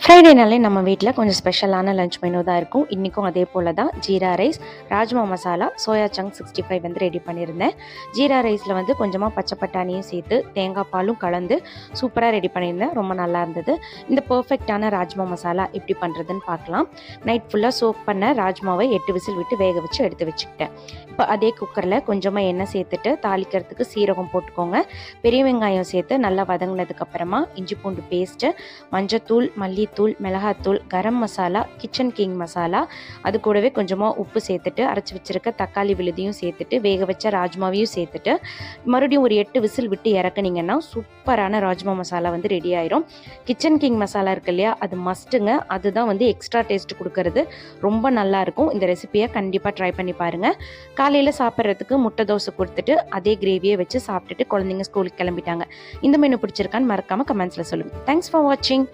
ஃப்ரைடேனாலே நம்ம வீட்டில் கொஞ்சம் ஸ்பெஷலான லஞ்ச் மெனு தான் இருக்கும். இன்றைக்கும் அதே போல் தான் jeera rice, rajma masala, soya chunk 65 வந்து ரெடி பண்ணியிருந்தேன். ஜீரா ரைஸில் வந்து கொஞ்சமாக பச்சை பட்டாணியும் சேர்த்து தேங்காய் பாலும் கலந்து சூப்பராக ரெடி பண்ணியிருந்தேன். ரொம்ப நல்லா இருந்தது. இந்த பர்ஃபெக்டான ராஜ்மா மசாலா எப்படி பண்ணுறதுன்னு பார்க்கலாம். நைட் ஃபுல்லாக சோக் பண்ண ராஜ்மாவை 8 விசில் விட்டு வேக வச்சு எடுத்து வச்சுக்கிட்டேன். இப்போ அதே குக்கரில் கொஞ்சமாக எண்ணெய் சேர்த்துட்டு தாளிக்கிறதுக்கு சீரகம் போட்டுக்கோங்க. பெரிய வெங்காயம் சேர்த்து நல்லா வதங்கினதுக்கப்புறமா இஞ்சி பூண்டு பேஸ்ட்டு, மஞ்சத்தூள், மல்லித்தூள், மிளகாத்தூள், கரம் மசாலா, கிச்சன் கிங் மசாலா, அது கூடவே கொஞ்சமாக உப்பு சேர்த்துட்டு அரைச்சி வச்சுருக்க தக்காளி விழுதியும் சேர்த்துட்டு வேக வச்ச ராஜ்மாவையும் சேர்த்துட்டு மறுபடியும் ஒரு 8 விசில் விட்டு இறக்குனீங்கன்னா சூப்பரான ராஜ்மா மசாலா வந்து ரெடி ஆயிரும். கிச்சன் கிங் மசாலா இருக்கு இல்லையா, அது மஸ்ட்டுங்க. அதுதான் வந்து எக்ஸ்ட்ரா டேஸ்ட் கொடுக்கறது. ரொம்ப நல்லாயிருக்கும். இந்த ரெசிபியை கண்டிப்பாக ட்ரை பண்ணி பாருங்கள். காலையில் சாப்பிட்றதுக்கு முட்டை தோசை கொடுத்துட்டு அதே கிரேவியை வச்சு சாப்பிட்டுட்டு குழந்தைங்க ஸ்கூலுக்கு கிளம்பிட்டாங்க. இந்த மெனு பிடிச்சிருக்கான்னு மறக்காமல் கமெண்ட்ஸில் சொல்லுங்கள். தேங்க்ஸ் ஃபார் வாட்சிங்.